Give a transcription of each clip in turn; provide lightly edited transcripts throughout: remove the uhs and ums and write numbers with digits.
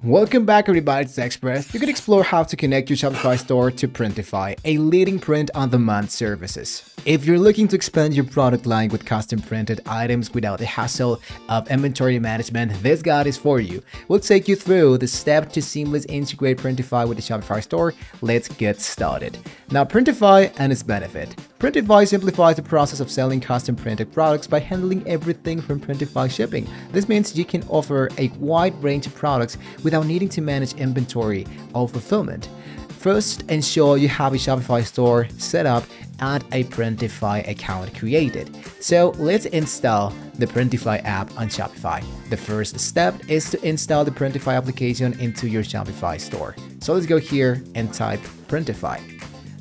Welcome back everybody to TechExpress. You can explore how to connect your Shopify store to Printify, a leading print-on-demand services. If you're looking to expand your product line with custom printed items without the hassle of inventory management, this guide is for you. We'll take you through the steps to seamlessly integrate Printify with the Shopify store. Let's get started. Now, Printify and its benefit. Printify simplifies the process of selling custom printed products by handling everything from Printify shipping. This means you can offer a wide range of products without needing to manage inventory or fulfillment. First, ensure you have a Shopify store set up and a Printify account created. So let's install the Printify app on Shopify. The first step is to install the Printify application into your Shopify store. So let's go here and type Printify.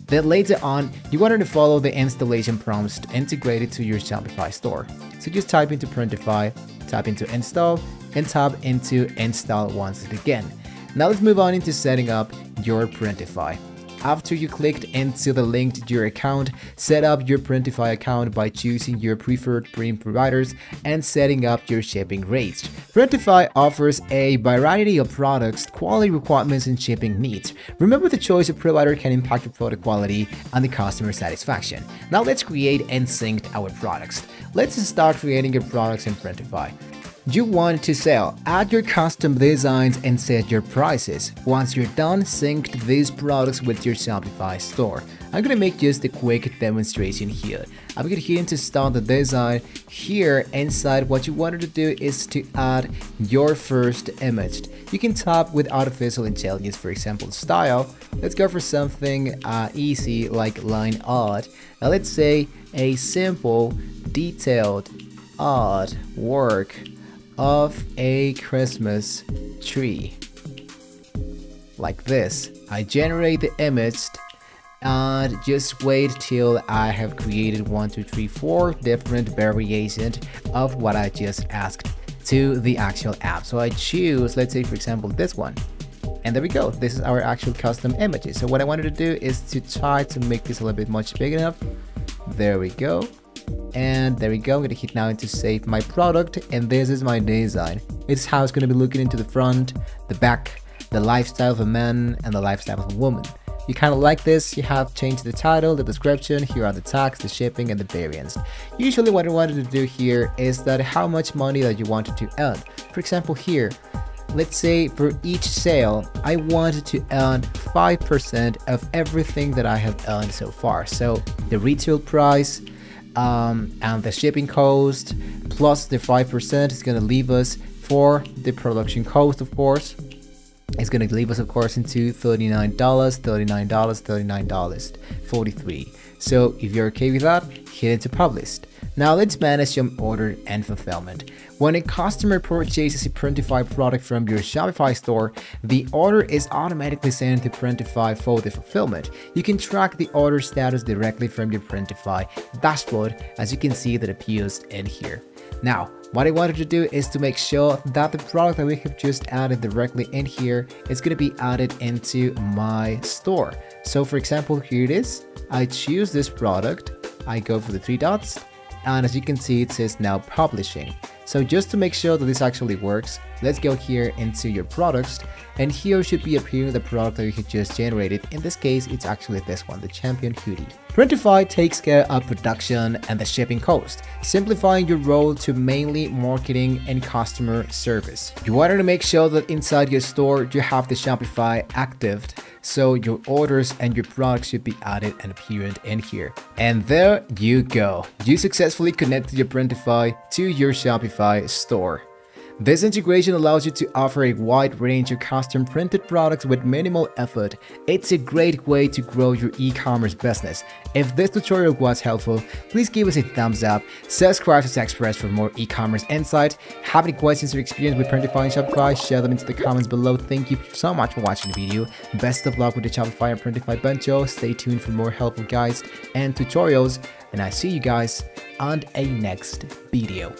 Then later on, you want to follow the installation prompts integrated to your Shopify store. So just type into Printify, tap into install, and tap into install once again. Now let's move on into setting up your Printify. After you clicked into the link to your account, set up your Printify account by choosing your preferred print providers and setting up your shipping rates. Printify offers a variety of products, quality requirements, and shipping needs. Remember, the choice of provider can impact your product quality and the customer satisfaction. Now let's create and sync our products. Let's start creating your products in Printify. You want to sell, add your custom designs and set your prices. Once you're done, sync these products with your Shopify store. I'm gonna make just a quick demonstration here. I'm gonna hit to start the design. Here inside, what you wanted to do is to add your first image. You can tap with artificial intelligence, for example, style. Let's go for something easy like line art. Now let's say a simple, detailed art work of a Christmas tree. Like this. I generate the image and just wait till I have created 1, 2, 3, 4 different variations of what I just asked to the actual app. So I choose, let's say for example, this one. And there we go. This is our actual custom images. So what I wanted to do is to try to make this a little bit much big enough. There we go. And there we go. I'm going to hit now into save my product, and this is my design. It's how it's going to be looking into the front, the back, the lifestyle of a man and the lifestyle of a woman. You kind of like this, you have changed the title, the description, here are the tags, the shipping, and the variants. Usually what I wanted to do here is that how much money that you wanted to earn. For example here, let's say for each sale, I wanted to earn 5% of everything that I have earned so far. So the retail price, and the shipping cost plus the 5% is going to leave us for the production cost, of course. It's going to leave us, of course, into $39, $43. So if you're okay with that, hit into publish. Now let's manage your order and fulfillment. When a customer purchases a Printify product from your Shopify store, the order is automatically sent to Printify for the fulfillment. You can track the order status directly from your Printify dashboard, as you can see that appears in here. Now, what I wanted to do is to make sure that the product that we have just added directly in here is going to be added into my store. So for example, here it is. I choose this product. I go for the 3 dots. And as you can see, it says now publishing. So just to make sure that this actually works, let's go here into your products, and here should be appearing the product that you had just generated. In this case, it's actually this one, the Champion Hoodie. Printify takes care of production and the shipping cost, simplifying your role to mainly marketing and customer service. You wanted to make sure that inside your store you have the Shopify active, so your orders and your products should be added and appearing in here. And there you go. You successfully connected your Printify to your Shopify store. This integration allows you to offer a wide range of custom printed products with minimal effort. It's a great way to grow your e-commerce business. If this tutorial was helpful, please give us a thumbs up, subscribe to TechExpress for more e-commerce insights. Have any questions or experience with Printify and Shopify? Share them into the comments below. Thank you so much for watching the video. Best of luck with the Shopify and Printify Buncho. Stay tuned for more helpful guides and tutorials, and I see you guys on a next video.